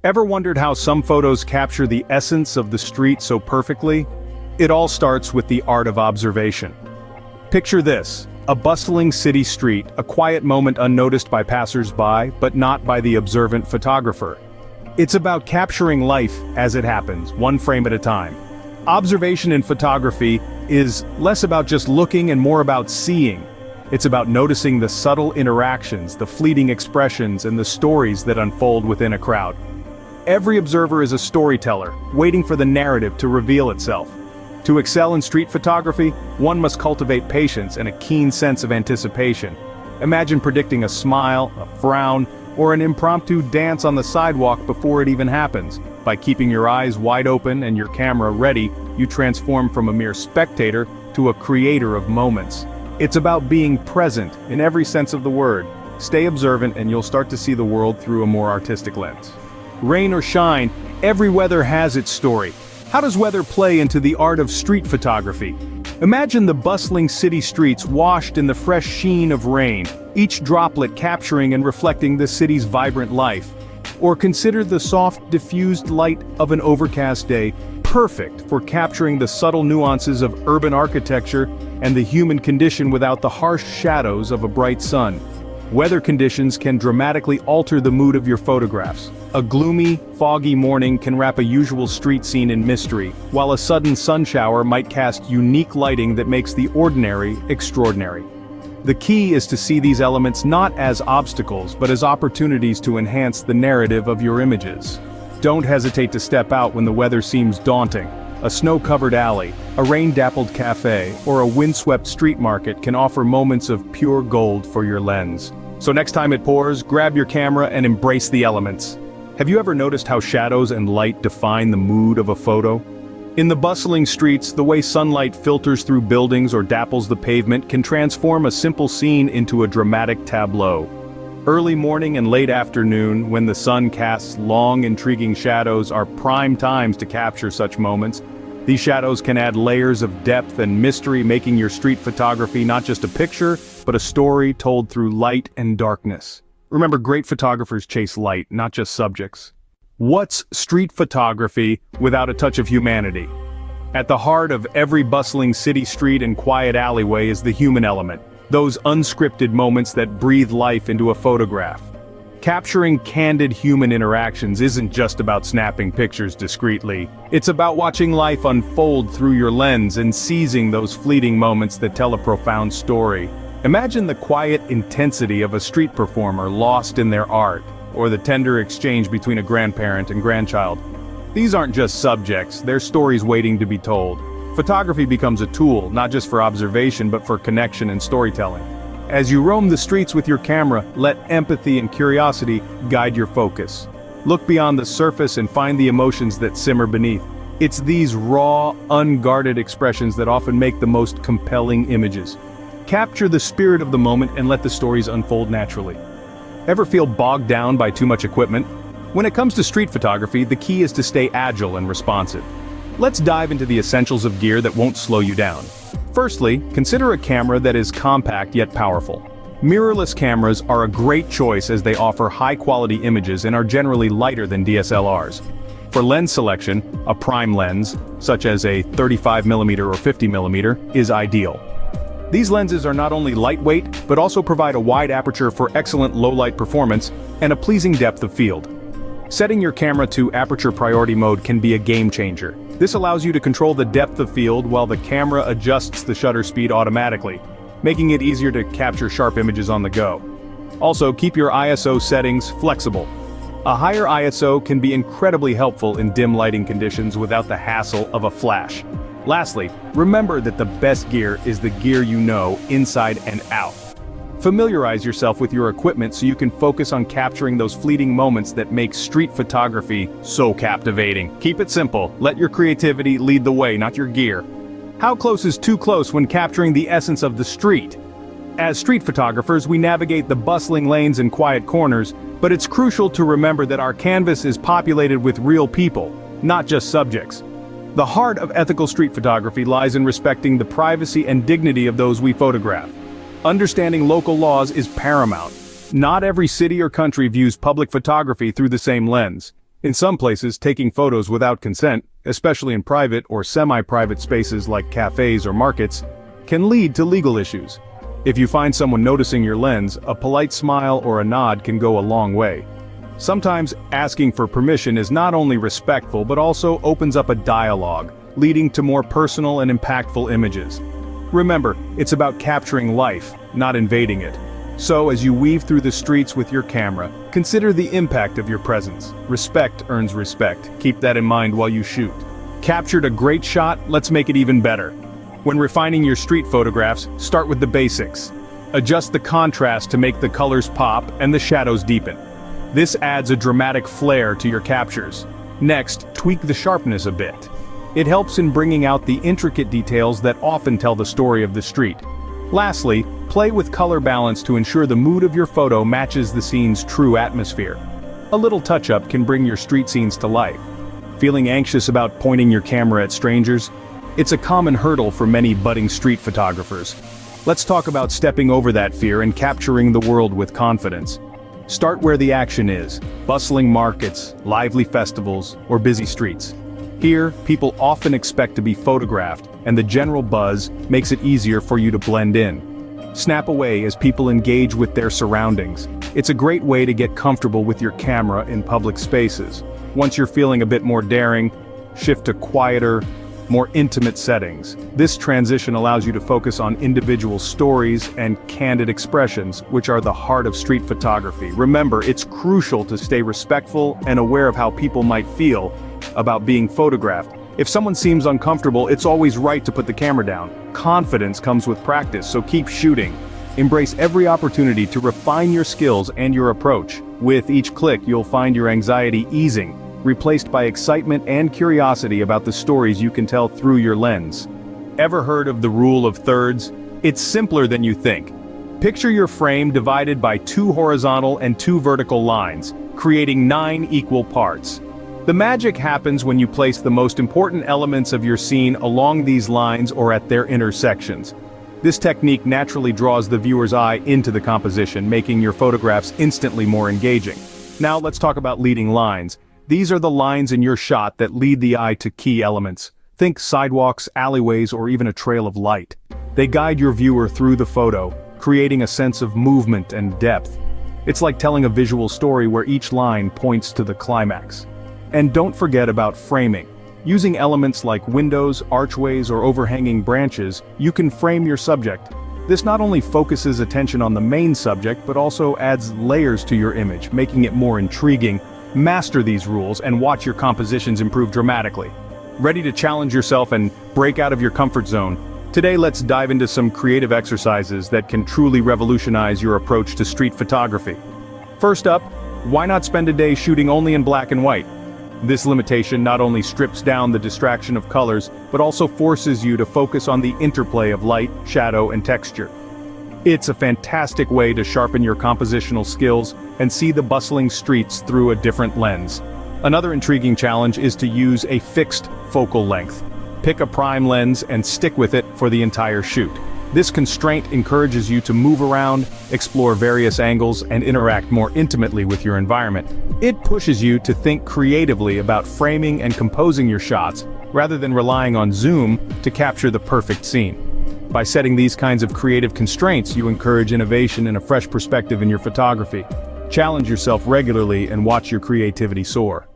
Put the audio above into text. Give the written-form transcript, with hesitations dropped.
Ever wondered how some photos capture the essence of the street so perfectly? It all starts with the art of observation. Picture this, a bustling city street, a quiet moment unnoticed by passers-by, but not by the observant photographer. It's about capturing life as it happens, one frame at a time. Observation in photography is less about just looking and more about seeing. It's about noticing the subtle interactions, the fleeting expressions, and the stories that unfold within a crowd. Every observer is a storyteller, waiting for the narrative to reveal itself. To excel in street photography, one must cultivate patience and a keen sense of anticipation. Imagine predicting a smile, a frown, or an impromptu dance on the sidewalk before it even happens. By keeping your eyes wide open and your camera ready, you transform from a mere spectator to a creator of moments. It's about being present in every sense of the word. Stay observant and you'll start to see the world through a more artistic lens. Rain or shine, every weather has its story. How does weather play into the art of street photography? Imagine the bustling city streets washed in the fresh sheen of rain, each droplet capturing and reflecting the city's vibrant life. Or consider the soft, diffused light of an overcast day, perfect for capturing the subtle nuances of urban architecture and the human condition without the harsh shadows of a bright sun. Weather conditions can dramatically alter the mood of your photographs. A gloomy, foggy morning can wrap a usual street scene in mystery, while a sudden sun shower might cast unique lighting that makes the ordinary extraordinary. The key is to see these elements not as obstacles but as opportunities to enhance the narrative of your images. Don't hesitate to step out when the weather seems daunting. A snow-covered alley, a rain-dappled cafe, or a windswept street market can offer moments of pure gold for your lens. So next time it pours, grab your camera and embrace the elements. Have you ever noticed how shadows and light define the mood of a photo? In the bustling streets, the way sunlight filters through buildings or dapples the pavement can transform a simple scene into a dramatic tableau. Early morning and late afternoon, when the sun casts long, intriguing shadows, are prime times to capture such moments. These shadows can add layers of depth and mystery, making your street photography not just a picture, but a story told through light and darkness. Remember, great photographers chase light, not just subjects. What's street photography without a touch of humanity? At the heart of every bustling city street and quiet alleyway is the human element. Those unscripted moments that breathe life into a photograph. Capturing candid human interactions isn't just about snapping pictures discreetly. It's about watching life unfold through your lens and seizing those fleeting moments that tell a profound story. Imagine the quiet intensity of a street performer lost in their art, or the tender exchange between a grandparent and grandchild. These aren't just subjects, they're stories waiting to be told. Photography becomes a tool, not just for observation but for connection and storytelling. As you roam the streets with your camera, let empathy and curiosity guide your focus. Look beyond the surface and find the emotions that simmer beneath. It's these raw, unguarded expressions that often make the most compelling images. Capture the spirit of the moment and let the stories unfold naturally. Ever feel bogged down by too much equipment? When it comes to street photography, the key is to stay agile and responsive. Let's dive into the essentials of gear that won't slow you down. Firstly, consider a camera that is compact yet powerful. Mirrorless cameras are a great choice as they offer high-quality images and are generally lighter than DSLRs. For lens selection, a prime lens, such as a 35mm or 50mm, is ideal. These lenses are not only lightweight, but also provide a wide aperture for excellent low-light performance and a pleasing depth of field. Setting your camera to aperture priority mode can be a game changer. This allows you to control the depth of field while the camera adjusts the shutter speed automatically, making it easier to capture sharp images on the go. Also, keep your ISO settings flexible. A higher ISO can be incredibly helpful in dim lighting conditions without the hassle of a flash. Lastly, remember that the best gear is the gear you know, inside and out. Familiarize yourself with your equipment so you can focus on capturing those fleeting moments that make street photography so captivating. Keep it simple, let your creativity lead the way, not your gear. How close is too close when capturing the essence of the street? As street photographers, we navigate the bustling lanes and quiet corners, but it's crucial to remember that our canvas is populated with real people, not just subjects. The heart of ethical street photography lies in respecting the privacy and dignity of those we photograph. Understanding local laws is paramount. Not every city or country views public photography through the same lens. In some places, taking photos without consent, especially in private or semi-private spaces like cafes or markets, can lead to legal issues. If you find someone noticing your lens, a polite smile or a nod can go a long way. Sometimes asking for permission is not only respectful but also opens up a dialogue, leading to more personal and impactful images. Remember, it's about capturing life, not invading it. So as you weave through the streets with your camera, consider the impact of your presence. Respect earns respect. Keep that in mind while you shoot. Captured a great shot? Let's make it even better. When refining your street photographs, start with the basics. Adjust the contrast to make the colors pop and the shadows deepen. This adds a dramatic flair to your captures. Next, tweak the sharpness a bit. It helps in bringing out the intricate details that often tell the story of the street. Lastly, play with color balance to ensure the mood of your photo matches the scene's true atmosphere. A little touch-up can bring your street scenes to life. Feeling anxious about pointing your camera at strangers? It's a common hurdle for many budding street photographers. Let's talk about stepping over that fear and capturing the world with confidence. Start where the action is: bustling markets, lively festivals, or busy streets. Here, people often expect to be photographed, and the general buzz makes it easier for you to blend in. Snap away as people engage with their surroundings. It's a great way to get comfortable with your camera in public spaces. Once you're feeling a bit more daring, shift to quieter, more intimate settings. This transition allows you to focus on individual stories and candid expressions, which are the heart of street photography. Remember, it's crucial to stay respectful and aware of how people might feel about being photographed. If someone seems uncomfortable, it's always right to put the camera down. Confidence comes with practice, so keep shooting. Embrace every opportunity to refine your skills and your approach. With each click, you'll find your anxiety easing, replaced by excitement and curiosity about the stories you can tell through your lens. Ever heard of the rule of thirds? It's simpler than you think. Picture your frame divided by 2 horizontal and 2 vertical lines, creating 9 equal parts. The magic happens when you place the most important elements of your scene along these lines or at their intersections. This technique naturally draws the viewer's eye into the composition, making your photographs instantly more engaging. Now let's talk about leading lines. These are the lines in your shot that lead the eye to key elements. Think sidewalks, alleyways, or even a trail of light. They guide your viewer through the photo, creating a sense of movement and depth. It's like telling a visual story where each line points to the climax. And don't forget about framing. Using elements like windows, archways, or overhanging branches, you can frame your subject. This not only focuses attention on the main subject, but also adds layers to your image, making it more intriguing. Master these rules and watch your compositions improve dramatically. Ready to challenge yourself and break out of your comfort zone? Today, let's dive into some creative exercises that can truly revolutionize your approach to street photography. First up, why not spend a day shooting only in black and white? This limitation not only strips down the distraction of colors, but also forces you to focus on the interplay of light, shadow, and texture. It's a fantastic way to sharpen your compositional skills and see the bustling streets through a different lens. Another intriguing challenge is to use a fixed focal length. Pick a prime lens and stick with it for the entire shoot. This constraint encourages you to move around, explore various angles, and interact more intimately with your environment. It pushes you to think creatively about framing and composing your shots, rather than relying on zoom to capture the perfect scene. By setting these kinds of creative constraints, you encourage innovation and a fresh perspective in your photography. Challenge yourself regularly and watch your creativity soar.